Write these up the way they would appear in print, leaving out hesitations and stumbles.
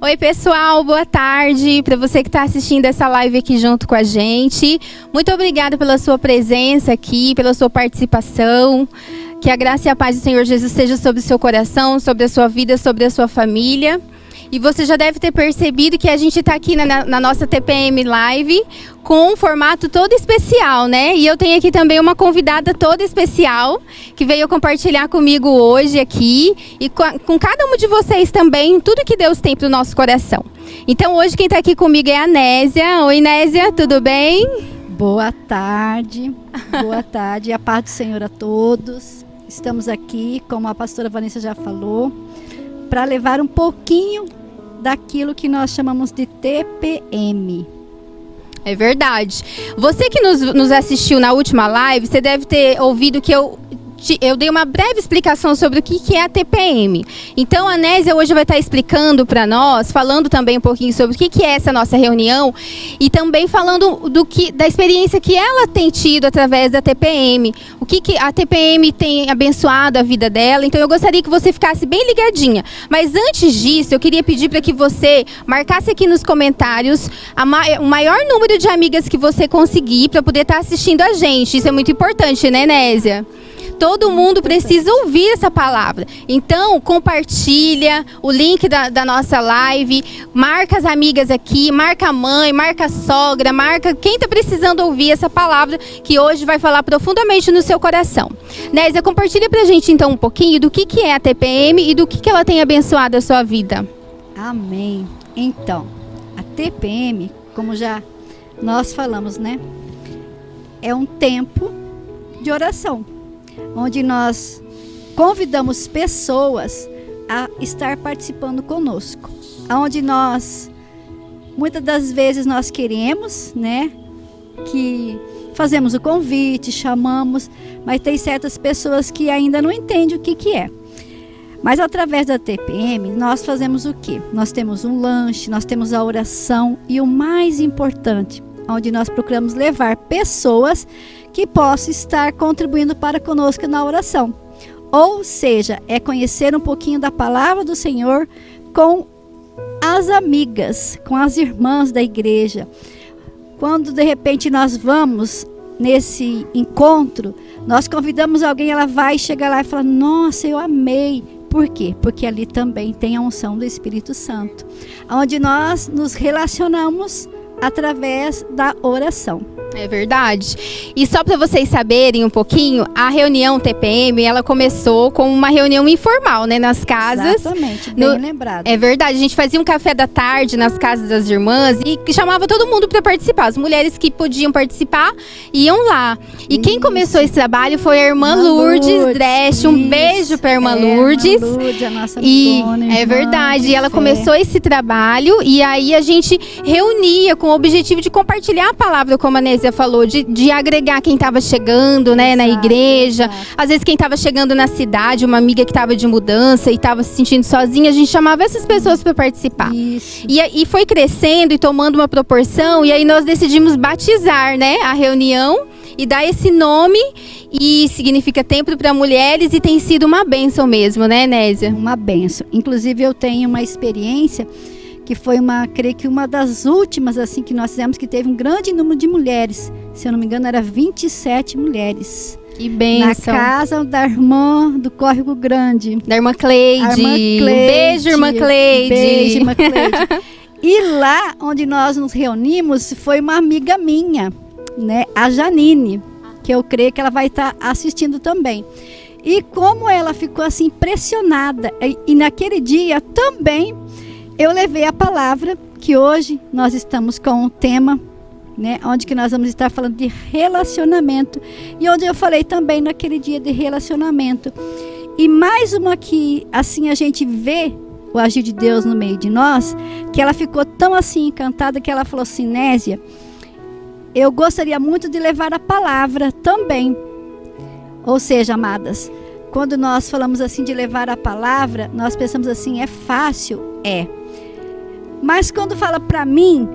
Oi, pessoal, boa tarde para você que está assistindo essa live aqui junto com a gente. Muito obrigada pela sua presença aqui, pela sua participação. Que a graça e a paz do Senhor Jesus seja sobre o seu coração, sobre a sua vida, sobre a sua família. E você já deve ter percebido que a gente está aqui na nossa TPM Live com um formato todo especial, né? E eu tenho aqui também uma convidada toda especial que veio compartilhar comigo hoje aqui e com cada um de vocês também, tudo que Deus tem para o nosso coração. Então hoje quem está aqui comigo é a Nésia. Oi, Nésia, tudo bem? Boa tarde, a paz do Senhor a todos. Estamos aqui, como a pastora Vanessa já falou, para levar um pouquinho daquilo que nós chamamos de TPM. É verdade. Você que nos assistiu na última live, você deve ter ouvido que eu dei uma breve explicação sobre o que é a TPM. Então a Nésia hoje vai estar explicando para nós, falando também um pouquinho sobre o que é essa nossa reunião e também falando da experiência que ela tem tido através da TPM. O que a TPM tem abençoado a vida dela. Então eu gostaria que você ficasse bem ligadinha. Mas antes disso, eu queria pedir para que você marcasse aqui nos comentários o maior número de amigas que você conseguir para poder estar assistindo a gente. Isso é muito importante, né, Nésia? Todo mundo precisa ouvir essa palavra. Então, compartilha o link da nossa live, marca as amigas aqui, marca a mãe, marca a sogra, marca quem está precisando ouvir essa palavra que hoje vai falar profundamente no seu coração. Nésia, compartilha pra gente então um pouquinho do que é a TPM e do que ela tem abençoado a sua vida. Amém. Então, a TPM, como já nós falamos, né? É um tempo de oração, onde nós convidamos pessoas a estar participando conosco. Onde muitas das vezes nós queremos, né, que fazemos o convite, chamamos, mas tem certas pessoas que ainda não entendem o que é. Mas através da TPM, nós fazemos o quê? Nós temos um lanche, nós temos a oração e o mais importante, onde nós procuramos levar pessoas que possam estar contribuindo para conosco na oração. Ou seja, é conhecer um pouquinho da palavra do Senhor com as amigas, com as irmãs da igreja. Quando de repente nós vamos nesse encontro, nós convidamos alguém, ela vai chegar lá e fala: nossa, eu amei. Por quê? Porque ali também tem a unção do Espírito Santo, onde nós nos relacionamos através da oração. É verdade. E só para vocês saberem um pouquinho, a reunião TPM, ela começou como uma reunião informal, né, nas casas. Exatamente, bem lembrado. É verdade, a gente fazia um café da tarde nas casas das irmãs e chamava todo mundo para participar. As mulheres que podiam participar iam lá. E quem começou esse trabalho foi a irmã Lourdes Dresch. Um beijo para a irmã Lourdes. Lourdes, a nossa amigona, é verdade. E ela começou esse trabalho e aí a gente reunia com o objetivo de compartilhar a palavra, como a Nésia falou, de agregar quem estava chegando, né, na igreja. Exato. Às vezes quem estava chegando na cidade, uma amiga que estava de mudança e estava se sentindo sozinha, a gente chamava essas pessoas para participar. E foi crescendo e tomando uma proporção, e aí nós decidimos batizar, né, a reunião e dar esse nome, e significa Templo para Mulheres, e tem sido uma bênção mesmo, né, Nésia? Uma bênção. Inclusive eu tenho uma experiência que foi creio que uma das últimas assim que nós fizemos, que teve um grande número de mulheres. Se eu não me engano, era 27 mulheres. Que bênção. Na casa da irmã do Córrego Grande. Da irmã Cleide. Beijo, irmã Cleide. Beijo, irmã Cleide. E lá onde nós nos reunimos, foi uma amiga minha, né, a Janine, que eu creio que ela vai estar assistindo também. E como ela ficou assim impressionada. E naquele dia também eu levei a palavra, que hoje nós estamos com um tema, né, onde que nós vamos estar falando de relacionamento. E onde eu falei também naquele dia de relacionamento. E mais uma que, assim, a gente vê o agir de Deus no meio de nós, que ela ficou tão assim encantada que ela falou assim: Nésia, eu gostaria muito de levar a palavra também. Ou seja, amadas, quando nós falamos assim de levar a palavra, nós pensamos assim, é fácil? É. Mas quando fala para mim,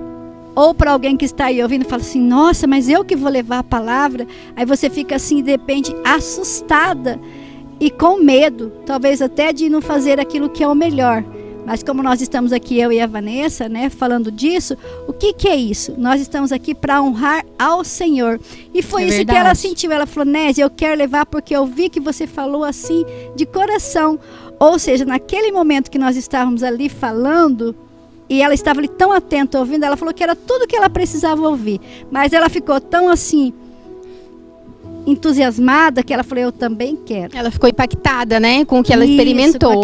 ou para alguém que está aí ouvindo, fala assim: nossa, mas eu que vou levar a palavra. Aí você fica assim, de repente, assustada e com medo, talvez até de não fazer aquilo que é o melhor. Mas como nós estamos aqui, eu e a Vanessa, né, falando disso, o que é isso? Nós estamos aqui para honrar ao Senhor. E foi isso verdade. que ela sentiu. Ela falou, Nézia, eu quero levar porque eu vi que você falou assim de coração. Ou seja, naquele momento que nós estávamos ali falando, e ela estava ali tão atenta ouvindo, ela falou que era tudo que ela precisava ouvir. Mas ela ficou tão assim, entusiasmada, que ela falou, eu também quero. Ela ficou impactada, né, com o que ela experimentou.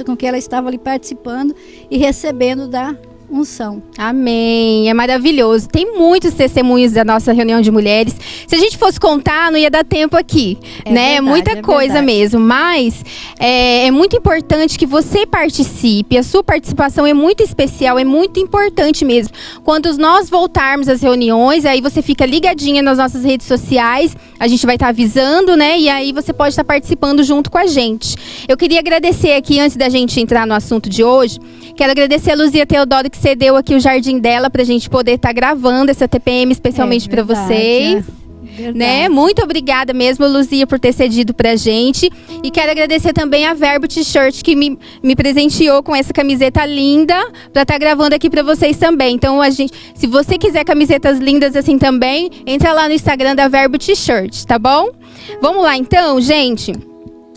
Com que ela estava ali participando e recebendo da unção. Amém, é maravilhoso. Tem muitos testemunhos da nossa reunião de mulheres. Se a gente fosse contar, não ia dar tempo aqui, né? Verdade, Muita coisa verdade. mesmo, mas é muito importante que você participe. A sua participação é muito especial, é muito importante mesmo. Quando nós voltarmos às reuniões, aí você fica ligadinha nas nossas redes sociais, a gente vai estar avisando, né? E aí você pode estar participando junto com a gente. Eu queria agradecer aqui, antes da gente entrar no assunto de hoje, quero agradecer a Luzia Teodoro que cedeu aqui o jardim dela pra gente poder estar gravando essa TPM especialmente para vocês. Né? Muito obrigada mesmo, Luzia, por ter cedido pra gente. E quero agradecer também a Verbo T-shirt que me presenteou com essa camiseta linda pra estar gravando aqui pra vocês também. Então, se você quiser camisetas lindas assim também, entra lá no Instagram da Verbo T-shirt, tá bom? Vamos lá então, gente.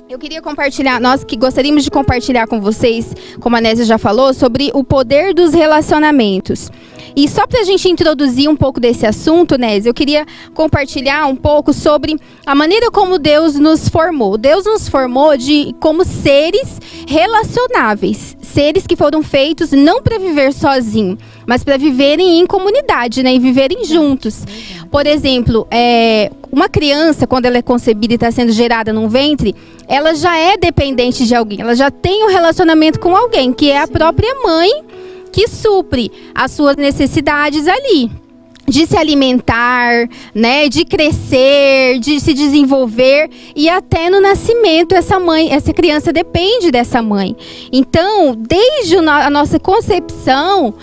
Eu queria compartilhar, nós que gostaríamos de compartilhar com vocês, como a Nézia já falou, sobre o poder dos relacionamentos. E só para a gente introduzir um pouco desse assunto, Nézia, eu queria compartilhar um pouco sobre a maneira como Deus nos formou. Deus nos formou como seres relacionáveis, seres que foram feitos não para viver sozinho, mas para viverem em comunidade, né, e viverem juntos. Por exemplo, uma criança, quando ela é concebida e está sendo gerada num ventre, ela já é dependente de alguém, ela já tem um relacionamento com alguém, que é a própria mãe, que supre as suas necessidades ali, de se alimentar, né, de crescer, de se desenvolver, e até no nascimento essa criança depende dessa mãe. Então, desde a nossa concepção,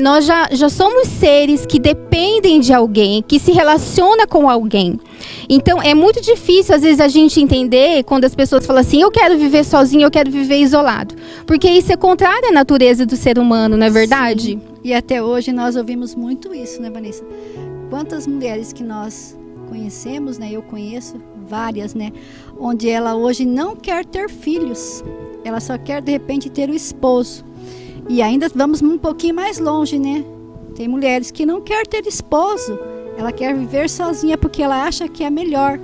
nós já somos seres que dependem de alguém, que se relaciona com alguém. Então, é muito difícil, às vezes, a gente entender quando as pessoas falam assim, eu quero viver sozinho, eu quero viver isolado. Porque isso é contrário à natureza do ser humano, não é verdade? Sim. E até hoje nós ouvimos muito isso, né, Vanessa? Quantas mulheres que nós conhecemos, né? Eu conheço várias, né? Onde ela hoje não quer ter filhos. Ela só quer, de repente, ter o esposo. E ainda vamos um pouquinho mais longe, né? Tem mulheres que não querem ter esposo. Ela quer viver sozinha porque ela acha que é melhor.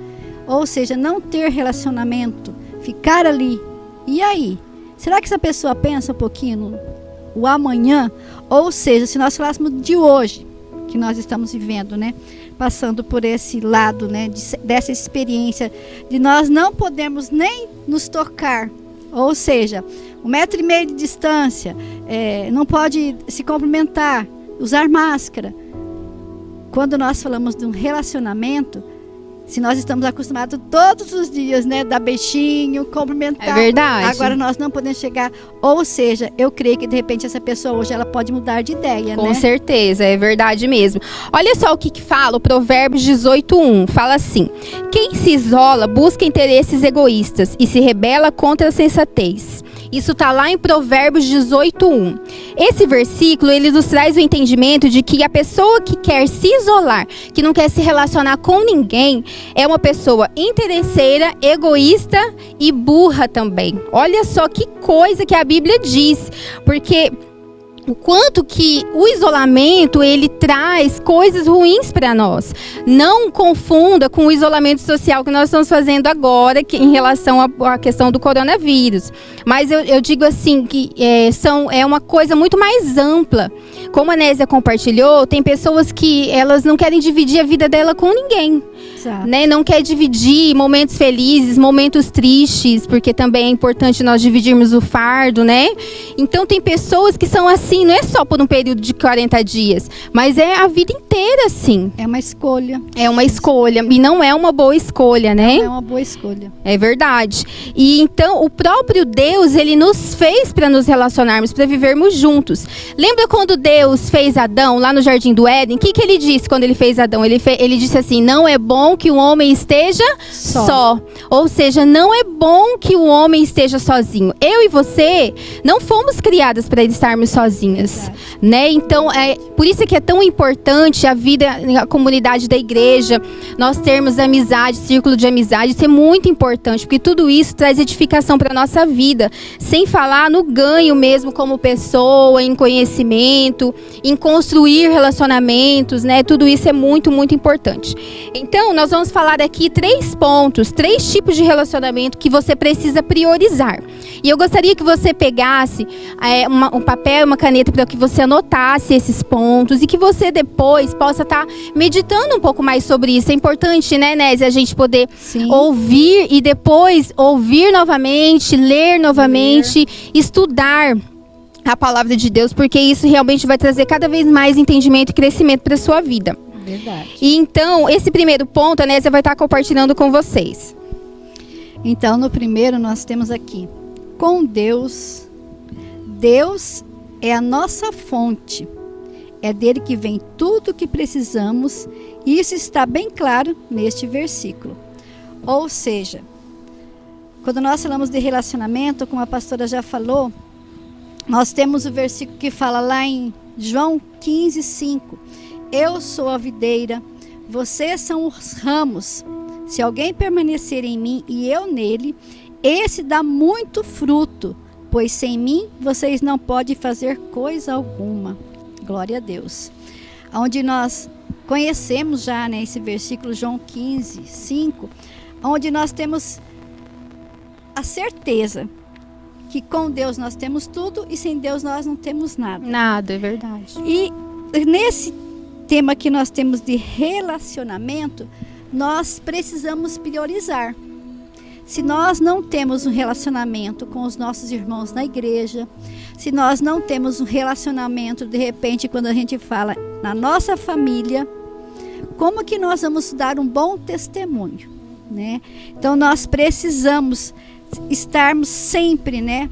Ou seja, não ter relacionamento. Ficar ali. E aí? Será que essa pessoa pensa um pouquinho no o amanhã? Ou seja, se nós falássemos de hoje, que nós estamos vivendo, né? Passando por esse lado, né? Dessa experiência de nós não podemos nem nos tocar. Ou seja, 1,5 metro de distância, não pode se cumprimentar, usar máscara. Quando nós falamos de um relacionamento, se nós estamos acostumados todos os dias, né? Dar beijinho, cumprimentar. É verdade. Agora nós não podemos chegar. Ou seja, eu creio que de repente essa pessoa hoje ela pode mudar de ideia, né? Com certeza, é verdade mesmo. Olha só o que fala o Provérbios 18:1. Fala assim: quem se isola busca interesses egoístas e se rebela contra a sensatez. Isso está lá em Provérbios 18:1. Esse versículo, ele nos traz o entendimento de que a pessoa que quer se isolar, que não quer se relacionar com ninguém, é uma pessoa interesseira, egoísta e burra também. Olha só que coisa que a Bíblia diz, porque o quanto que o isolamento, ele traz coisas ruins para nós. Não confunda com o isolamento social que nós estamos fazendo agora, em relação à questão do coronavírus. Mas eu digo assim, que é uma coisa muito mais ampla. Como a Nézia compartilhou, tem pessoas que elas não querem dividir a vida dela com ninguém. Né? Não quer dividir momentos felizes, momentos tristes, porque também é importante nós dividirmos o fardo, né? Então tem pessoas que são assim, não é só por um período de 40 dias, mas é a vida inteira assim. É uma escolha. É uma escolha, e não é uma boa escolha, né? Não é uma boa escolha. É verdade. E então o próprio Deus, ele nos fez para nos relacionarmos, para vivermos juntos. Lembra quando Deus fez Adão lá no Jardim do Éden? O que ele disse quando ele fez Adão? Ele disse assim, não é bom bom que o homem esteja só. Ou seja, não é bom que o homem esteja sozinho. Eu e você não fomos criadas para estarmos sozinhas, né? Então, por isso que é tão importante a vida, a comunidade da igreja, nós termos amizade, círculo de amizade. Isso é muito importante, porque tudo isso traz edificação para a nossa vida. Sem falar no ganho mesmo como pessoa, em conhecimento, em construir relacionamentos, né? Tudo isso é muito, muito importante. Então, nós vamos falar aqui 3 pontos, 3 tipos de relacionamento que você precisa priorizar. E eu gostaria que você pegasse um papel e uma caneta para que você anotasse esses pontos e que você depois possa estar meditando um pouco mais sobre isso. É importante, né, Nézia, a gente poder ouvir e depois ouvir novamente, ler novamente, estudar a palavra de Deus, porque isso realmente vai trazer cada vez mais entendimento e crescimento para a sua vida. Verdade. E então, esse primeiro ponto, a Nézia vai estar compartilhando com vocês. Então, no primeiro nós temos aqui, com Deus. Deus é a nossa fonte. É dele que vem tudo o que precisamos. E isso está bem claro neste versículo. Ou seja, quando nós falamos de relacionamento, como a pastora já falou, nós temos o versículo que fala lá em João 15:5. Eu sou a videira, vocês são os ramos. Se alguém permanecer em mim e eu nele, esse dá muito fruto, pois sem mim vocês não podem fazer coisa alguma. Glória a Deus. Onde nós conhecemos já, né, esse versículo, João 15:5, onde nós temos a certeza que com Deus nós temos tudo e sem Deus nós não temos nada. Nada, é verdade. E nesse tema que nós temos de relacionamento, nós precisamos priorizar. Se nós não temos um relacionamento com os nossos irmãos na igreja, se nós não temos um relacionamento, de repente, quando a gente fala na nossa família, como que nós vamos dar um bom testemunho, né? Então nós precisamos estarmos sempre, né,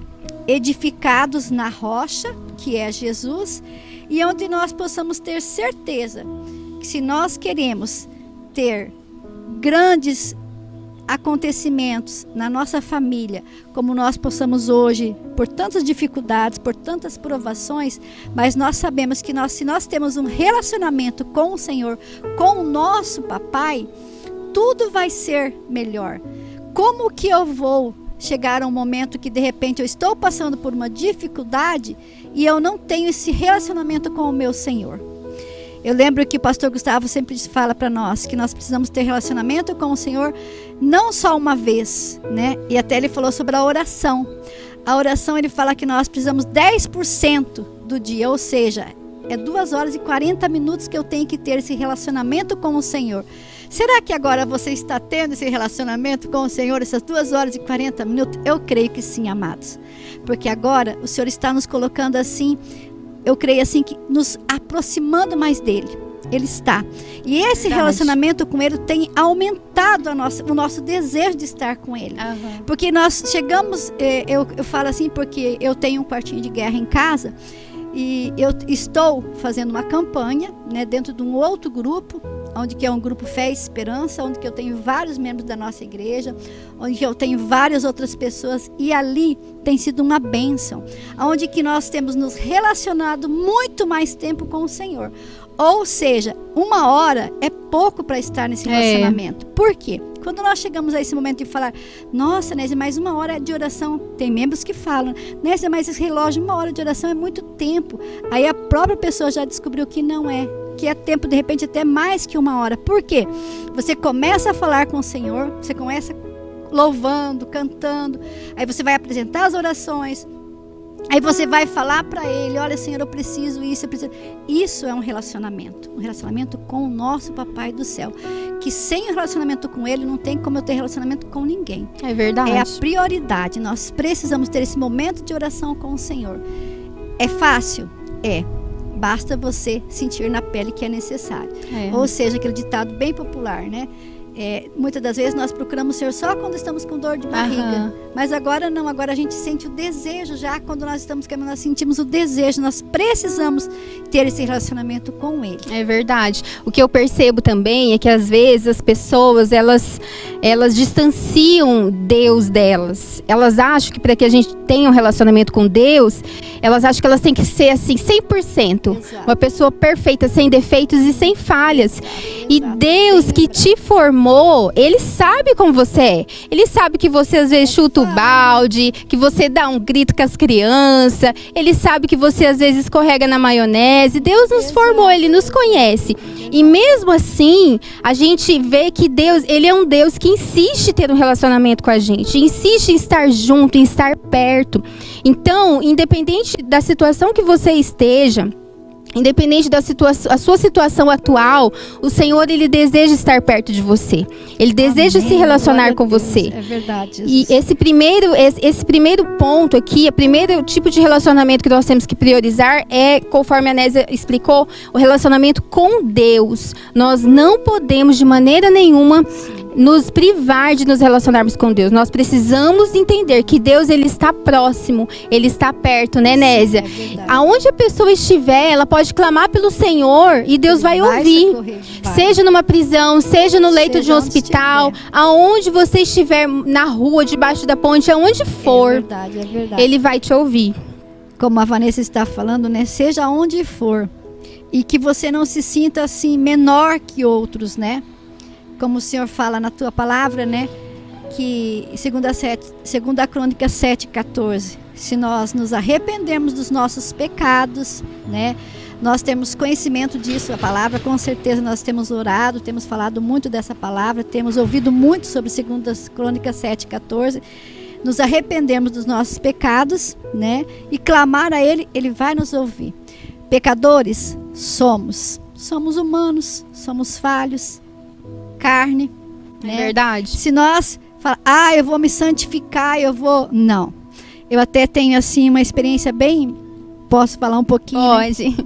edificados na rocha, que é Jesus, e onde nós possamos ter certeza que se nós queremos ter grandes acontecimentos na nossa família, como nós possamos hoje, por tantas dificuldades, por tantas provações, mas nós sabemos que se nós temos um relacionamento com o Senhor, com o nosso papai, tudo vai ser melhor. Como que eu vou chegar a um momento que de repente eu estou passando por uma dificuldade e eu não tenho esse relacionamento com o meu Senhor? Eu lembro que o pastor Gustavo sempre fala para nós que nós precisamos ter relacionamento com o Senhor não só uma vez, né? E até ele falou sobre a oração. A oração, ele fala que nós precisamos 10% do dia, ou seja, é 2 horas e 40 minutos que eu tenho que ter esse relacionamento com o Senhor. Será que agora você está tendo esse relacionamento com o Senhor, essas 2 horas e 40 minutos? Eu creio que sim, amados. Porque agora o Senhor está nos colocando assim, eu creio assim, que nos aproximando mais dele. Ele está. E esse relacionamento com ele tem aumentado o nosso desejo de estar com ele. Uhum. Porque nós chegamos, eu falo assim porque eu tenho um quartinho de guerra em casa. E eu estou fazendo uma campanha, né, dentro de um outro grupo, onde que é um grupo Fé e Esperança, onde que eu tenho vários membros da nossa igreja, onde que eu tenho várias outras pessoas, e ali tem sido uma bênção, onde que nós temos nos relacionado muito mais tempo com o Senhor. Ou seja, 1 hora é pouco para estar nesse relacionamento. Por quê? Quando nós chegamos a esse momento de falar, nossa, Nézia, mais 1 hora de oração, tem membros que falam, Nézia, mas esse relógio, 1 hora de oração é muito tempo. Aí a própria pessoa já descobriu que não é, que é tempo, de repente, até mais que 1 hora. Por quê? Você começa a falar com o Senhor, você começa louvando, cantando, aí você vai apresentar as orações, aí você vai falar para ele, olha, Senhor, eu preciso isso, eu preciso. Isso é um relacionamento com o nosso Papai do céu, que sem o relacionamento com ele, não tem como eu ter relacionamento com ninguém. É verdade. É a prioridade, nós precisamos ter esse momento de oração com o Senhor. É fácil? É. Basta você sentir na pele que é necessário. Ou seja, aquele ditado bem popular, né? Muitas das vezes nós procuramos o Senhor só quando estamos com dor de barriga. Mas agora não, agora a gente sente o desejo já. Quando nós estamos caminhando, nós sentimos o desejo. Nós precisamos ter esse relacionamento com Ele. É verdade. O que eu percebo também é que às vezes as pessoas, elas distanciam Deus delas. Elas acham que para que a gente tenha um relacionamento com Deus, elas acham que elas têm que ser assim, 100%. Exato. Uma pessoa perfeita, sem defeitos e sem falhas. Exato. E Deus que te formou, Ele sabe como você é. Ele sabe que você às vezes chuta o balde, que você dá um grito com as crianças. Ele sabe que você às vezes escorrega na maionese. Deus nos formou, Ele nos conhece. E mesmo assim, a gente vê que Deus, Ele é um Deus que insiste em ter um relacionamento com a gente. Insiste em estar junto, em estar perto. Então, independente da situação que você esteja, independente da a sua situação atual, o Senhor, Ele deseja estar perto de você. Ele deseja se relacionar com você. É verdade. E esse primeiro ponto aqui, o primeiro tipo de relacionamento que nós temos que priorizar é, conforme a Nésia explicou, o relacionamento com Deus. Nós não podemos de maneira nenhuma nos privar de nos relacionarmos com Deus. Nós precisamos entender que Deus, Ele está próximo, Ele está perto, né, Nésia? Aonde a pessoa estiver, ela pode clamar pelo Senhor e Deus vai ouvir. Seja numa prisão, seja no leito de um hospital, aonde você estiver, na rua, debaixo da ponte, aonde for, é verdade. Ele vai te ouvir. Como a Vanessa está falando, né? Seja onde for. E que você não se sinta assim menor que outros, né? Como o Senhor fala na tua palavra, né? Que segunda Crônica 7:14, se nós nos arrependermos dos nossos pecados, né? Nós temos conhecimento disso, a palavra, com certeza nós temos orado, temos falado muito dessa palavra, temos ouvido muito sobre segunda Crônica 7:14. Nos arrependermos dos nossos pecados, né? E clamar a Ele, Ele vai nos ouvir. Pecadores somos humanos, somos falhos, carne, né? É verdade. Se nós falar, eu vou me santificar, não. Eu até tenho assim uma experiência bem, posso falar um pouquinho? Pode. Né?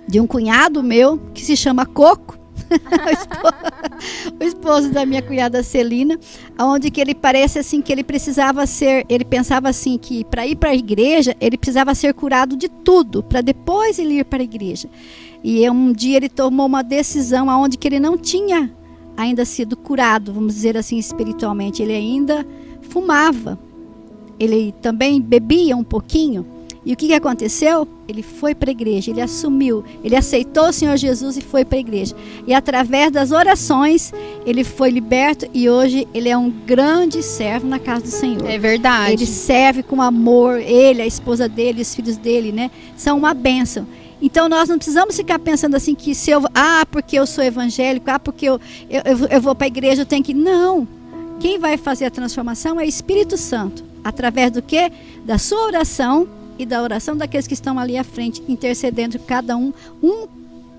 De um cunhado meu que se chama Coco, o esposo da minha cunhada Celina, onde que ele parece assim que ele pensava assim que para ir para a igreja ele precisava ser curado de tudo, para depois ele ir para a igreja. E um dia ele tomou uma decisão aonde que ele não tinha ainda sido curado, vamos dizer assim, espiritualmente. Ele ainda fumava, ele também bebia um pouquinho. E o que aconteceu? Ele foi para a igreja, ele assumiu, ele aceitou o Senhor Jesus e foi para a igreja. E através das orações, ele foi liberto e hoje ele é um grande servo na casa do Senhor. É verdade. Ele serve com amor, ele, a esposa dele, os filhos dele, né? São uma bênção. Então nós não precisamos ficar pensando assim que se eu, porque eu sou evangélico, porque eu vou para a igreja, eu tenho que... Não. Quem vai fazer a transformação é o Espírito Santo. Através do quê? Da sua oração e da oração daqueles que estão ali à frente, intercedendo cada um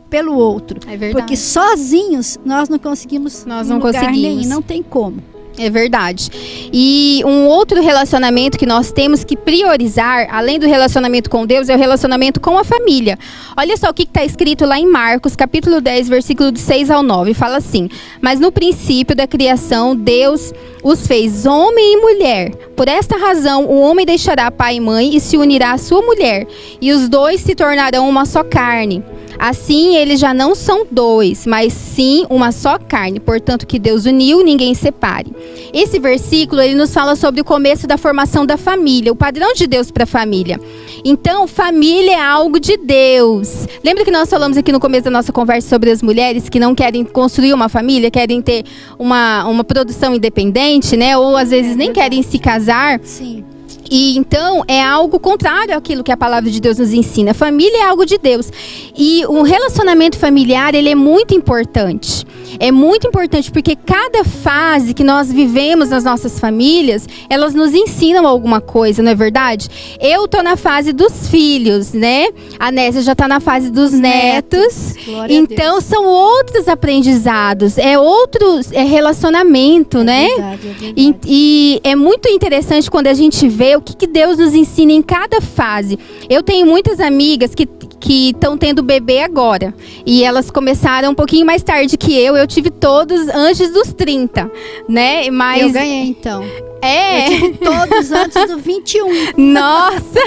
pelo outro. É verdade. Porque sozinhos nós não conseguimos lugar nenhum, não tem como. É verdade. E um outro relacionamento que nós temos que priorizar, além do relacionamento com Deus, é o relacionamento com a família. Olha só o que está escrito lá em Marcos, capítulo 10, versículo de 6 ao 9. Fala assim: mas no princípio da criação, Deus os fez homem e mulher. Por esta razão, o homem deixará pai e mãe e se unirá à sua mulher, e os dois se tornarão uma só carne. Assim, eles já não são dois, mas sim uma só carne. Portanto, que Deus uniu, ninguém separe. Esse versículo, ele nos fala sobre o começo da formação da família, o padrão de Deus para a família. Então, família é algo de Deus. Lembra que nós falamos aqui no começo da nossa conversa sobre as mulheres que não querem construir uma família, querem ter uma produção independente, né? Ou às vezes nem querem se casar. Sim. E então é algo contrário àquilo que a palavra de Deus nos ensina. Família é algo de Deus. E o relacionamento familiar, ele é muito importante. É muito importante porque cada fase que nós vivemos nas nossas famílias, elas nos ensinam alguma coisa, não é verdade? Eu tô na fase dos filhos, né? A Nésia já tá na fase dos netos. Então são outros aprendizados, é outro relacionamento, né? Verdade. E é muito interessante quando a gente vê o que Deus nos ensina em cada fase. Eu tenho muitas amigas que que estão tendo bebê agora. E elas começaram um pouquinho mais tarde que eu tive todos antes dos 30, né? Mas eu ganhei, então. É. Eu tive todos antes do 21. Nossa!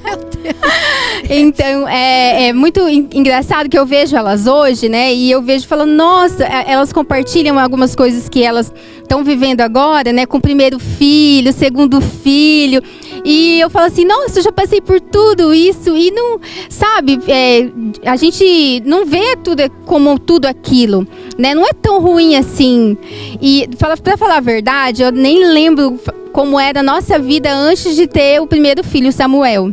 Meu Deus. Então, é muito engraçado que eu vejo elas hoje, né? E eu vejo falando, nossa, elas compartilham algumas coisas que elas estão vivendo agora, né? Com o primeiro filho, segundo filho. E eu falo assim, nossa, eu já passei por tudo isso. E não, sabe, a gente não vê tudo como tudo aquilo, né? Não é tão ruim assim. E pra falar a verdade, eu nem lembro como era a nossa vida antes de ter o primeiro filho, Samuel.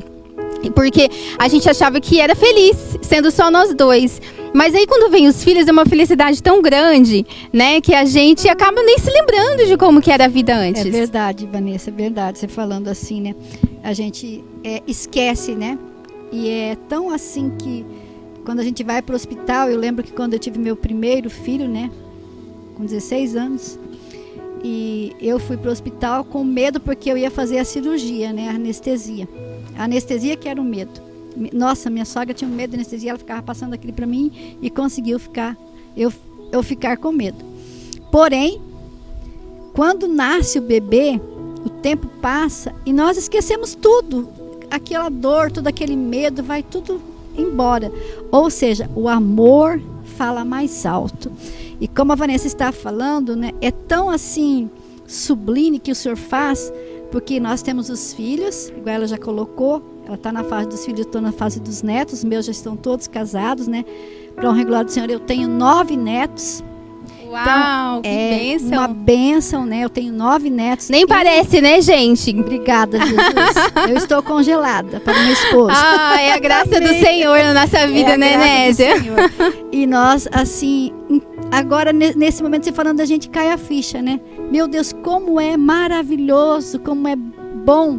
Porque a gente achava que era feliz, sendo só nós dois. Mas aí quando vem os filhos, é uma felicidade tão grande, né? Que a gente acaba nem se lembrando de como que era a vida antes. É verdade, Vanessa, é verdade. Você falando assim, né? A gente esquece, né? E é tão assim que quando a gente vai para o hospital, eu lembro que quando eu tive meu primeiro filho, né? Com 16 anos. E eu fui para o hospital com medo porque eu ia fazer a cirurgia, né? A anestesia. A anestesia que era o medo. Nossa, minha sogra tinha medo de anestesia, ela ficava passando aquilo para mim e conseguiu eu ficar com medo. Porém, quando nasce o bebê, o tempo passa e nós esquecemos tudo. Aquela dor, todo aquele medo, vai tudo embora. Ou seja, o amor fala mais alto. E como a Vanessa está falando, né, é tão assim sublime que o Senhor faz, porque nós temos os filhos, igual ela já colocou, ela está na fase dos filhos, eu estou na fase dos netos, os meus já estão todos casados, né? Para honra e glória do Senhor, eu tenho 9 netos. Uau, então, que bênção. Uma bênção, né? Eu tenho 9 netos. Nem parece, né, gente? Obrigada, Jesus. Eu estou congelada para o meu esposo. Ah, é a graça do Senhor na nossa vida, né, Nésia? E nós, assim, agora nesse momento, você falando, a gente cai a ficha, né? Meu Deus, como é maravilhoso, como é bom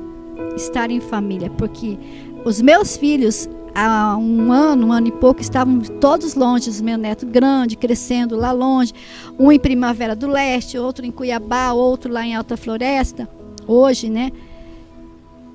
estar em família. Porque os meus filhos, há um ano e pouco, estavam todos longe. Os meus netos grandes, crescendo lá longe. Um em Primavera do Leste, outro em Cuiabá, outro lá em Alta Floresta. Hoje, né?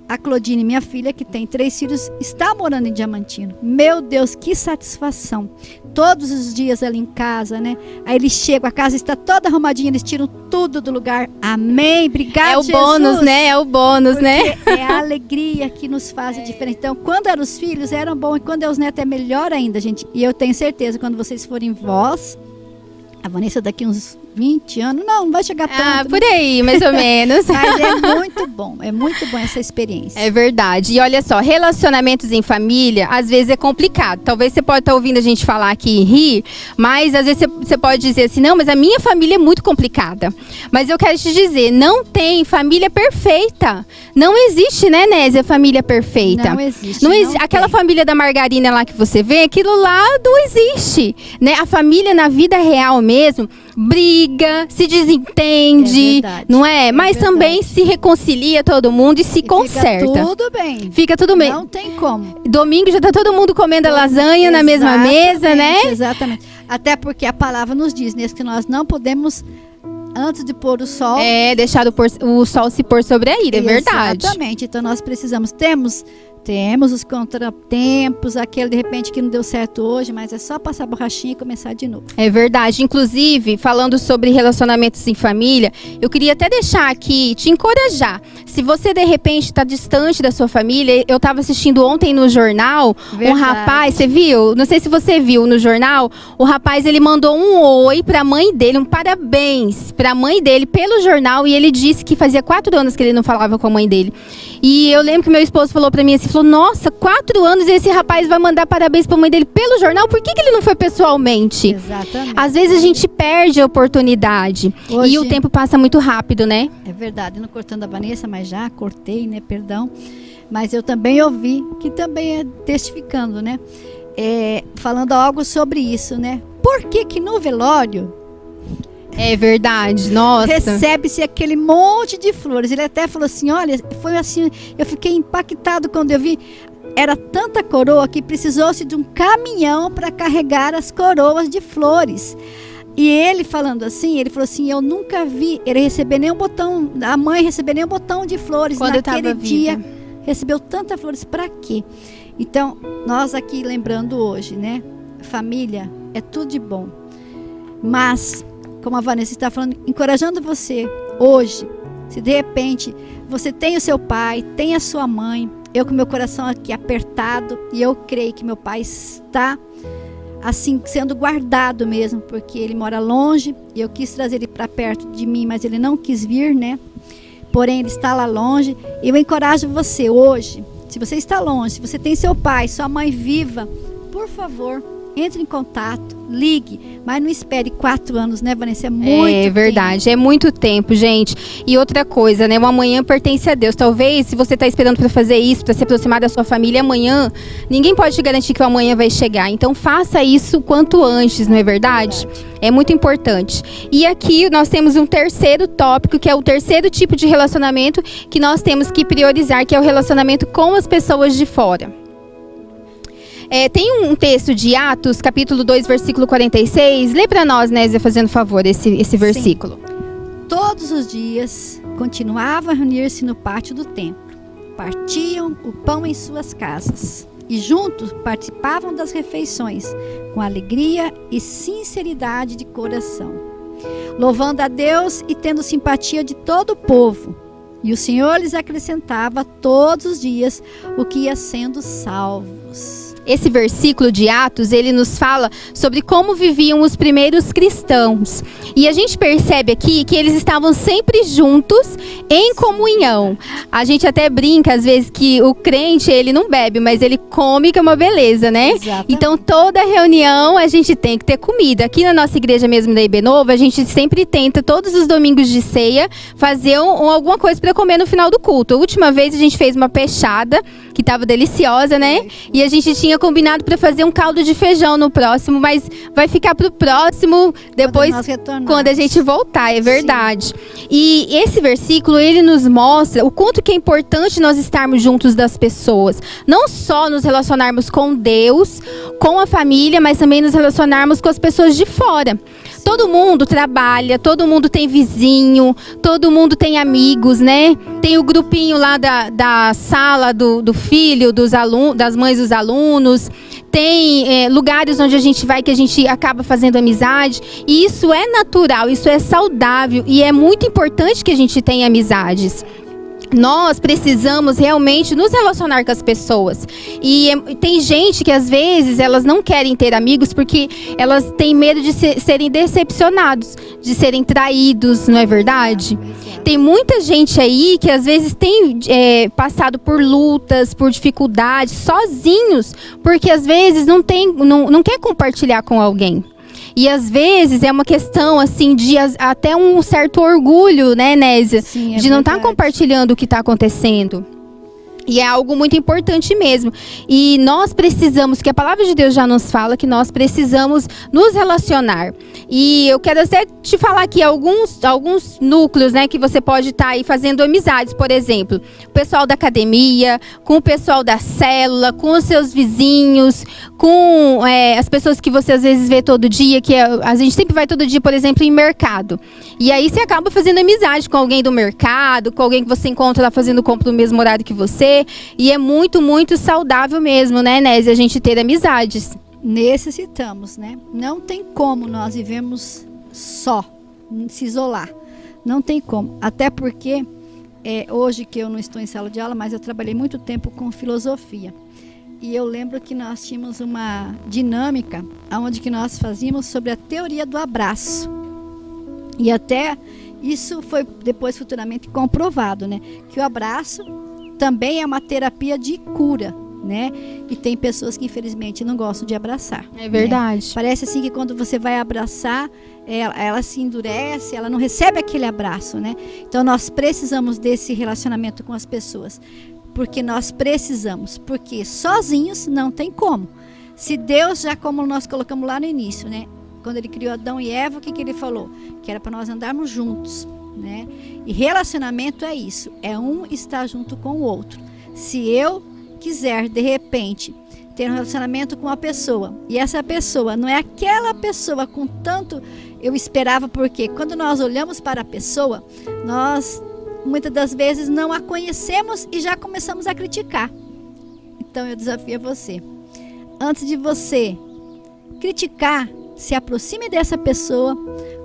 A Claudine, minha filha, que tem 3 filhos, está morando em Diamantino. Meu Deus, que satisfação. Todos os dias ela em casa, né? Aí eles chegam, a casa está toda arrumadinha, eles tiram tudo do lugar. Amém, obrigada, Jesus. É o bônus, né? É o bônus, né? É a alegria que nos faz a diferença. Então, quando eram os filhos, eram bons. E quando é os netos, é melhor ainda, gente. E eu tenho certeza, quando vocês forem vós, a Vanessa daqui uns 20 anos, não vai chegar tanto. Ah, por aí, mais ou menos. Mas é muito bom essa experiência. É verdade. E olha só, relacionamentos em família, às vezes é complicado. Talvez você pode estar ouvindo a gente falar aqui e rir, mas às vezes você pode dizer assim, não, mas a minha família é muito complicada. Mas eu quero te dizer, não tem família perfeita. Não existe, né, Nésia, família perfeita. Não existe. Não aquela família da margarina lá que você vê, aquilo lá não existe. Né? A família na vida real mesmo, briga, se desentende, não é? Mas também se reconcilia todo mundo e se conserta. Fica tudo bem. Fica tudo bem. Não tem como. Domingo já tá todo mundo comendo a lasanha na mesma mesa, né? Exatamente. Até porque a palavra nos diz, né, que nós não podemos, antes de pôr o sol... deixar o sol se pôr sobre a ilha, é verdade. Exatamente. Então nós precisamos, temos os contratempos, aquele de repente que não deu certo hoje, mas é só passar a borrachinha e começar de novo. É verdade. Inclusive, falando sobre relacionamentos em família, eu queria até deixar aqui, te encorajar. Se você de repente está distante da sua família, eu estava assistindo ontem no jornal, um rapaz, você viu? Não sei se você viu no jornal, o rapaz ele mandou um oi para a mãe dele, um parabéns para a mãe dele pelo jornal, e ele disse que fazia 4 anos que ele não falava com a mãe dele. E eu lembro que meu esposo falou para mim assim, falou, nossa, 4 anos e esse rapaz vai mandar parabéns para a mãe dele pelo jornal, por que ele não foi pessoalmente? Exatamente. Às vezes a gente perde a oportunidade e o tempo passa muito rápido, né? É verdade, não cortando a Vanessa, mas já cortei, né, perdão. Mas eu também ouvi, que também é testificando, né? Falando algo sobre isso, né? Por que no velório... É verdade, nossa. Recebe-se aquele monte de flores. Ele até falou assim, olha, foi assim, eu fiquei impactado quando eu vi. Era tanta coroa que precisou-se de um caminhão para carregar as coroas de flores. E ele falando assim, ele falou assim, eu nunca vi ele receber nenhum botão, a mãe receber nenhum botão de flores. Quando naquele eu tava dia. viva. Recebeu tantas flores, para quê? Então, nós aqui lembrando hoje, né? Família é tudo de bom. Mas, como a Vanessa está falando, encorajando você hoje, se de repente você tem o seu pai, tem a sua mãe, eu com meu coração aqui apertado, e eu creio que meu pai está assim sendo guardado mesmo, porque ele mora longe, e eu quis trazer ele para perto de mim, mas ele não quis vir, né? Porém, ele está lá longe. E eu encorajo você hoje, se você está longe, se você tem seu pai, sua mãe viva, por favor, entre em contato, ligue, mas não espere 4 anos, né, Vanessa? É muito É verdade, tempo. é muito tempo, gente. E outra coisa, né, o amanhã pertence a Deus. Talvez, se você está esperando para fazer isso, para se aproximar da sua família amanhã, ninguém pode te garantir que o amanhã vai chegar. Então, faça isso quanto antes, não é verdade? É muito importante. E aqui nós temos um terceiro tópico, que é o terceiro tipo de relacionamento que nós temos que priorizar, que é o relacionamento com as pessoas de fora. Tem um texto de Atos, capítulo 2, versículo 46. Lê para nós, Nésia, fazendo favor, esse versículo. Todos os dias continuavam a reunir-se no pátio do templo. Partiam o pão em suas casas. E juntos participavam das refeições, com alegria e sinceridade de coração, louvando a Deus e tendo simpatia de todo o povo. E o Senhor lhes acrescentava todos os dias o que ia sendo salvos. Esse versículo de Atos, ele nos fala sobre como viviam os primeiros cristãos. E a gente percebe aqui que eles estavam sempre juntos, em comunhão. A gente até brinca, às vezes, que o crente, ele não bebe, mas ele come, que é uma beleza, né? Exatamente. Então, toda reunião, a gente tem que ter comida. Aqui na nossa igreja mesmo da IB Novo, a gente sempre tenta, todos os domingos de ceia, fazer alguma coisa para comer no final do culto. A última vez, a gente fez uma peixada, que estava deliciosa, né? E a gente tinha combinado para fazer um caldo de feijão no próximo, mas vai ficar pro próximo depois, quando a gente voltar, é verdade. Sim. E esse versículo, ele nos mostra o quanto que é importante nós estarmos juntos das pessoas. Não só nos relacionarmos com Deus, com a família, mas também nos relacionarmos com as pessoas de fora. Todo mundo trabalha, todo mundo tem vizinho, todo mundo tem amigos, né? Tem o grupinho lá da sala do filho, das mães dos alunos. Tem lugares onde a gente vai que a gente acaba fazendo amizade. E isso é natural, isso é saudável. E é muito importante que a gente tenha amizades. Nós precisamos realmente nos relacionar com as pessoas. E tem gente que às vezes elas não querem ter amigos porque elas têm medo de serem decepcionados, de serem traídos, não é verdade? Tem muita gente aí que às vezes tem passado por lutas, por dificuldades, sozinhos, porque às vezes não quer compartilhar com alguém. E às vezes é uma questão assim de até um certo orgulho, né, Nésia? Sim, de não estar compartilhando o que está acontecendo. E é algo muito importante mesmo. E nós precisamos, que a palavra de Deus já nos fala, que nós precisamos nos relacionar. E eu quero até te falar aqui alguns núcleos, né, que você pode estar aí fazendo amizades, por exemplo. O pessoal da academia, com o pessoal da célula, com os seus vizinhos, com as pessoas que você às vezes vê todo dia, que a gente sempre vai todo dia, por exemplo, em mercado. E aí você acaba fazendo amizade com alguém do mercado, com alguém que você encontra lá fazendo compra no mesmo horário que você. E é muito, muito saudável mesmo, né, Nésia, a gente ter amizades. Necessitamos, né? Não tem como nós vivemos só, se isolar. Não tem como. Até porque, hoje que eu não estou em sala de aula, mas eu trabalhei muito tempo com filosofia. E eu lembro que nós tínhamos uma dinâmica onde que nós fazíamos sobre a teoria do abraço. E até isso foi depois futuramente comprovado, né? Que o abraço também é uma terapia de cura, né? E tem pessoas que infelizmente não gostam de abraçar. É verdade. Né? Parece assim que quando você vai abraçar, ela se endurece, ela não recebe aquele abraço, né? Então nós precisamos desse relacionamento com as pessoas. Porque nós precisamos, porque sozinhos não tem como. Se Deus, já como nós colocamos lá no início, né? Quando ele criou Adão e Eva, o que ele falou? Que era para nós andarmos juntos, né? E relacionamento é isso, é um estar junto com o outro. Se eu quiser, de repente, ter um relacionamento com uma pessoa, e essa pessoa não é aquela pessoa com tanto eu esperava, porque quando nós olhamos para a pessoa, nós muitas das vezes não a conhecemos e já começamos a criticar. Então eu desafio você. Antes de você criticar, se aproxime dessa pessoa,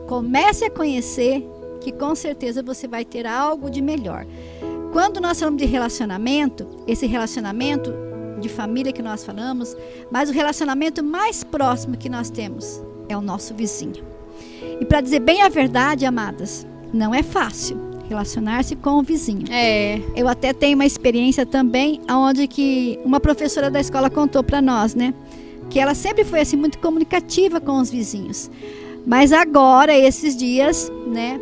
comece a conhecer, que com certeza você vai ter algo de melhor. Quando nós falamos de relacionamento, esse relacionamento de família que nós falamos, mas o relacionamento mais próximo que nós temos é o nosso vizinho. E para dizer bem a verdade, amadas, não é fácil relacionar-se com o vizinho. Eu até tenho uma experiência também, onde que uma professora da escola contou para nós, né? Que ela sempre foi assim muito comunicativa com os vizinhos. Mas agora, esses dias, né?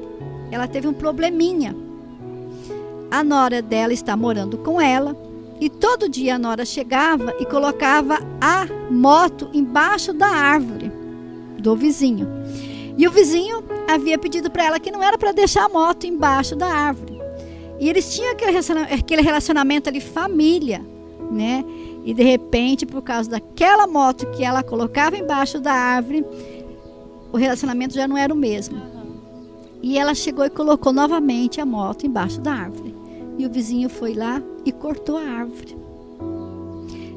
Ela teve um probleminha. A nora dela está morando com ela. E todo dia a nora chegava e colocava a moto embaixo da árvore do vizinho. E o vizinho havia pedido para ela que não era para deixar a moto embaixo da árvore. E eles tinham aquele relacionamento ali, família, né? E de repente, por causa daquela moto que ela colocava embaixo da árvore, o relacionamento já não era o mesmo. E ela chegou e colocou novamente a moto embaixo da árvore. E o vizinho foi lá e cortou a árvore.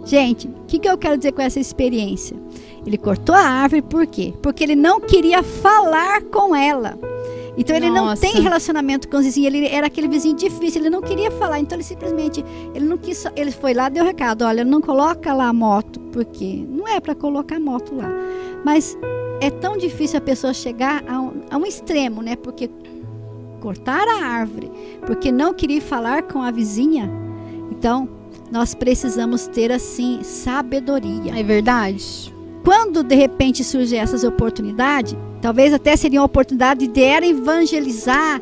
Gente, o que eu quero dizer com essa experiência? Ele cortou a árvore por quê? Porque ele não queria falar com ela. Então ele não tem relacionamento com os vizinhos. Ele era aquele vizinho difícil, ele não queria falar. Então ele simplesmente, ele não quis, ele foi lá, deu recado, olha, não coloca lá a moto, porque não é para colocar a moto lá. Mas é tão difícil a pessoa chegar a um extremo, né? Porque cortar a árvore, porque não queria falar com a vizinha. Então, nós precisamos ter, assim, sabedoria. É verdade. Quando, de repente, surgem essas oportunidades, talvez até seria uma oportunidade de ela evangelizar.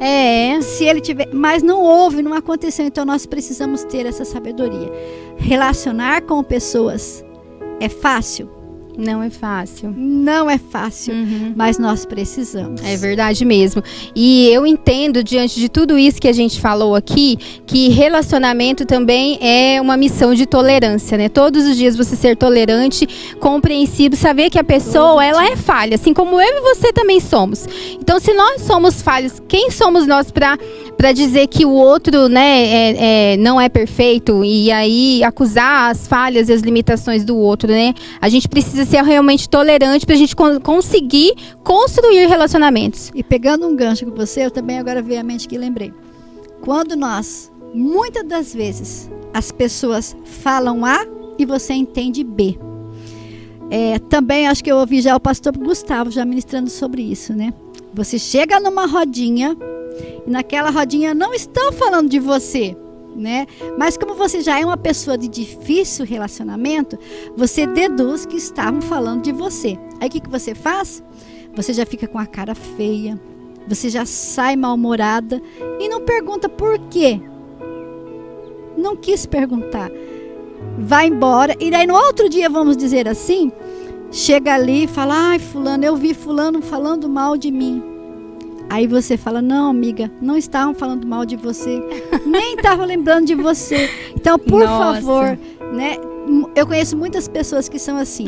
Se ele tiver, mas não houve, não aconteceu. Então, nós precisamos ter essa sabedoria. Relacionar com pessoas é fácil? Não é fácil. Não é fácil, mas nós precisamos. É verdade mesmo. E eu entendo, diante de tudo isso que a gente falou aqui, que relacionamento também é uma missão de tolerância, né? Todos os dias você ser tolerante, compreensivo, saber que a pessoa, ela é falha, assim como eu e você também somos. Então, se nós somos falhos, quem somos nós para dizer que o outro, né, não é perfeito e aí acusar as falhas e as limitações do outro, né? A gente precisa ser realmente tolerante para a gente conseguir construir relacionamentos. E pegando um gancho com você, eu também agora veio à mente que lembrei. Quando nós, muitas das vezes, as pessoas falam A e você entende B. Também acho que eu ouvi já o pastor Gustavo já ministrando sobre isso, né? Você chega numa rodinha e naquela rodinha não estão falando de você, né? Mas como você já é uma pessoa de difícil relacionamento, você deduz que estavam falando de você. Aí o que você faz? Você já fica com a cara feia, você já sai mal-humorada e não pergunta por quê. Não quis perguntar. Vai embora e daí no outro dia, vamos dizer assim, chega ali e fala, ai fulano, eu vi fulano falando mal de mim. Aí você fala, não amiga, não estavam falando mal de você, nem estavam lembrando de você. Então, por favor, né? Eu conheço muitas pessoas que são assim.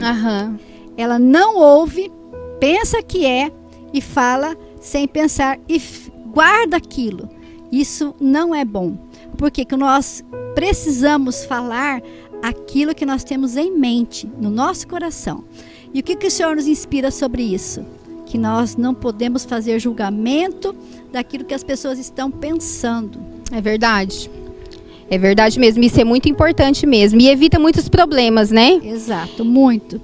Ela não ouve, pensa que é e fala sem pensar e guarda aquilo. Isso não é bom. Porque que nós precisamos falar aquilo que nós temos em mente, no nosso coração. E o que o Senhor nos inspira sobre isso? Que nós não podemos fazer julgamento daquilo que as pessoas estão pensando. É verdade. É verdade mesmo, isso é muito importante mesmo. E evita muitos problemas, né? Exato, muito.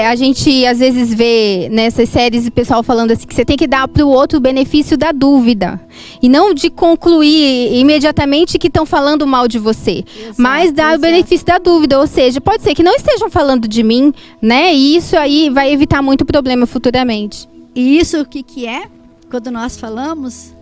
A gente às vezes vê nessas séries o pessoal falando assim que você tem que dar para o outro o benefício da dúvida. E não de concluir imediatamente que estão falando mal de você. Exato, mas dar o benefício da dúvida. Ou seja, pode ser que não estejam falando de mim, né? E isso aí vai evitar muito problema futuramente. E isso o que é? Quando nós falamos...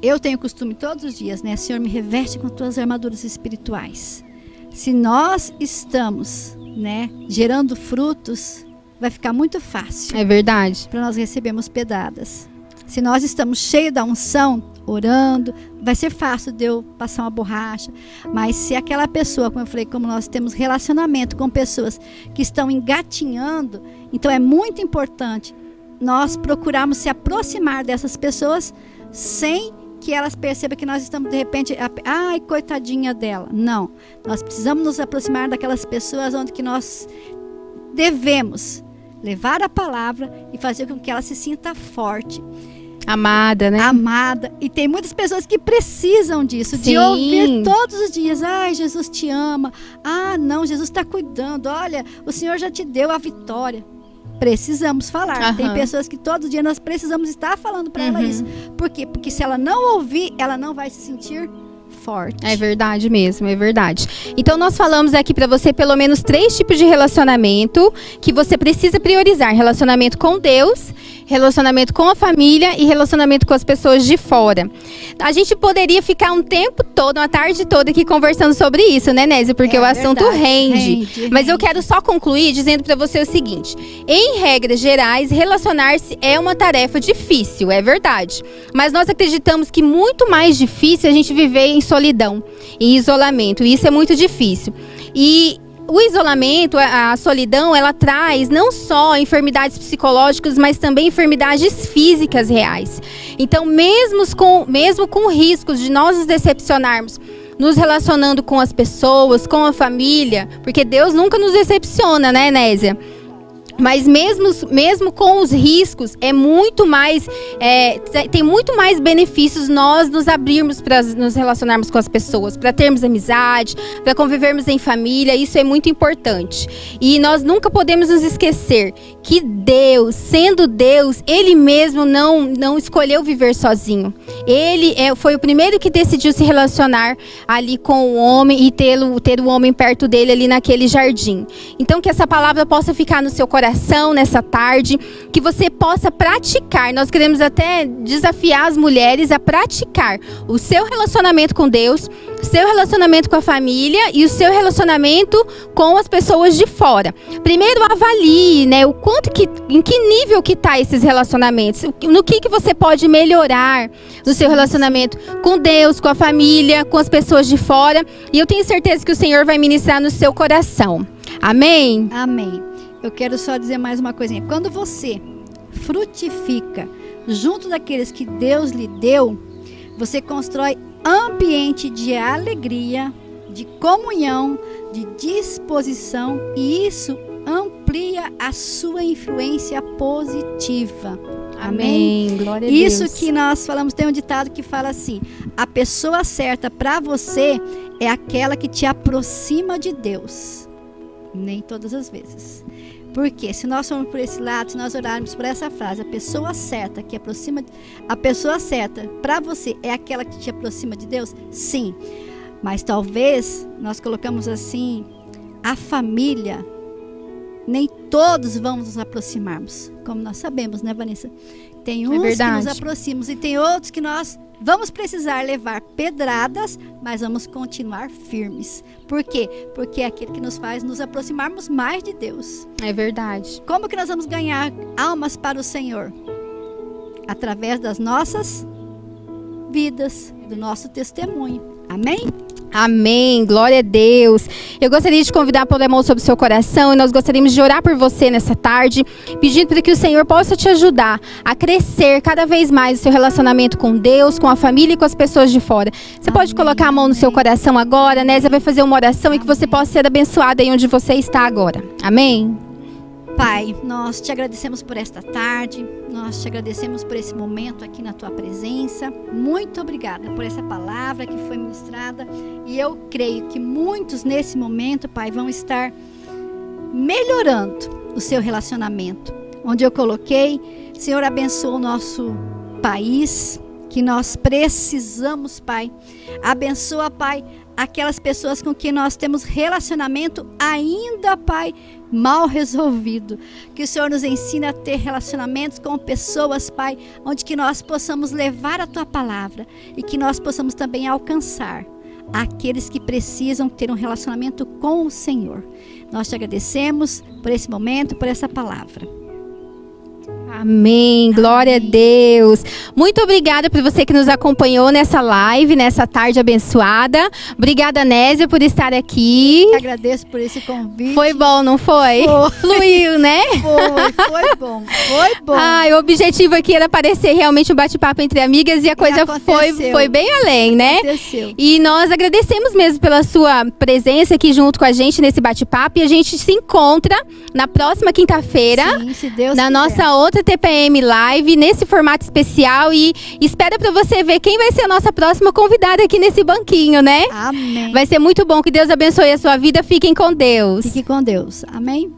eu tenho costume todos os dias, né? Senhor, me reveste com tuas armaduras espirituais. Se nós estamos, né, gerando frutos, vai ficar muito fácil. É verdade. Para nós recebermos pedradas. Se nós estamos cheios da unção, orando, vai ser fácil de eu passar uma borracha. Mas se aquela pessoa, como eu falei, como nós temos relacionamento com pessoas que estão engatinhando, então é muito importante nós procurarmos se aproximar dessas pessoas sem que elas percebam que nós estamos, de repente, ai, coitadinha dela. Não, nós precisamos nos aproximar daquelas pessoas onde que nós devemos levar a palavra e fazer com que ela se sinta forte. Amada, né? Amada. E tem muitas pessoas que precisam disso, Sim. de ouvir todos os dias: ai, Jesus te ama. Ah, não, Jesus está cuidando. Olha, o Senhor já te deu a vitória. Precisamos falar. Tem pessoas que todo dia nós precisamos estar falando para ela isso. Por quê? Porque se ela não ouvir, ela não vai se sentir forte. É verdade mesmo, é verdade. Então nós falamos aqui para você pelo menos 3 tipos de relacionamento que você precisa priorizar: relacionamento com Deus, relacionamento com a família e relacionamento com as pessoas de fora. A gente poderia ficar um tempo todo, uma tarde toda aqui conversando sobre isso, né, Nézia? Porque o assunto rende. Mas eu quero só concluir dizendo para você o seguinte: em regras gerais, relacionar-se é uma tarefa difícil, é verdade. Mas nós acreditamos que muito mais difícil é a gente viver em solidão, em isolamento. E isso é muito difícil. E o isolamento, a solidão, ela traz não só enfermidades psicológicas, mas também enfermidades físicas reais. Então, mesmo com riscos de nós nos decepcionarmos, nos relacionando com as pessoas, com a família, porque Deus nunca nos decepciona, né, Nézia? Mas mesmo com os riscos, é muito mais, tem muito mais benefícios nós nos abrirmos para nos relacionarmos com as pessoas, para termos amizade, para convivermos em família. Isso é muito importante. E nós nunca podemos nos esquecer que Deus, sendo Deus, Ele mesmo não escolheu viver sozinho. Ele foi o primeiro que decidiu se relacionar ali com o homem e ter o homem perto dele ali naquele jardim. Então que essa palavra possa ficar no seu coração nessa tarde, que você possa praticar. Nós queremos até desafiar as mulheres a praticar o seu relacionamento com Deus, seu relacionamento com a família e o seu relacionamento com as pessoas de fora. Primeiro avalie, né, em que nível que tá esses relacionamentos, no que você pode melhorar no seu relacionamento com Deus, com a família, com as pessoas de fora. E eu tenho certeza que o Senhor vai ministrar no seu coração. Amém? Amém. Eu quero só dizer mais uma coisinha. Quando você frutifica junto daqueles que Deus lhe deu, você constrói ambiente de alegria, de comunhão, de disposição, e isso amplia a sua influência positiva. Amém? Glória a Deus. Isso que nós falamos, tem um ditado que fala assim: a pessoa certa para você é aquela que te aproxima de Deus. Nem todas as vezes. Porque se nós formos por esse lado, se nós orarmos por essa frase, a pessoa certa para você é aquela que te aproxima de Deus? Sim. Mas talvez nós colocamos assim, a família, nem todos vamos nos aproximarmos. Como nós sabemos, né, Vanessa? Tem uns que nos aproximamos e tem outros que nós vamos precisar levar pedradas, mas vamos continuar firmes. Por quê? Porque é aquele que nos faz nos aproximarmos mais de Deus. É verdade. Como que nós vamos ganhar almas para o Senhor? Através das nossas vidas, do nosso testemunho. Amém? Amém, glória a Deus. Eu gostaria de convidar a pôr a mão sobre o seu coração, e nós gostaríamos de orar por você nessa tarde, pedindo para que o Senhor possa te ajudar a crescer cada vez mais o seu relacionamento com Deus, com a família e com as pessoas de fora. Você pode colocar a mão no seu coração agora, Nézia vai fazer uma oração e que você possa ser abençoada aí onde você está agora. Amém? Pai, nós te agradecemos por esta tarde, nós te agradecemos por esse momento aqui na tua presença. Muito obrigada por essa palavra que foi ministrada, e eu creio que muitos nesse momento, Pai, vão estar melhorando o seu relacionamento. Onde eu coloquei, Senhor, abençoa o nosso país, que nós precisamos, Pai. Abençoa, Pai, aquelas pessoas com quem nós temos relacionamento ainda, Pai, mal resolvido. Que o Senhor nos ensine a ter relacionamentos com pessoas, Pai, onde que nós possamos levar a Tua palavra e que nós possamos também alcançar aqueles que precisam ter um relacionamento com o Senhor. Nós te agradecemos por esse momento, por essa palavra. Amém, glória a Deus. Muito obrigada por você que nos acompanhou nessa live, nessa tarde abençoada. Obrigada, Nésia, por estar aqui. Eu agradeço por esse convite. Foi bom, não foi? Fluiu, né? Foi bom. O objetivo aqui era parecer realmente um bate-papo entre amigas e a coisa foi bem além, né? Aconteceu. E nós agradecemos mesmo pela sua presença aqui junto com a gente nesse bate-papo. E a gente se encontra na próxima quinta-feira. Sim, se Deus na quiser. nossa outra TPM Live, nesse formato especial. E espera pra você ver quem vai ser a nossa próxima convidada aqui nesse banquinho, né? Amém. Vai ser muito bom. Que Deus abençoe a sua vida. Fiquem com Deus. Fique com Deus. Amém.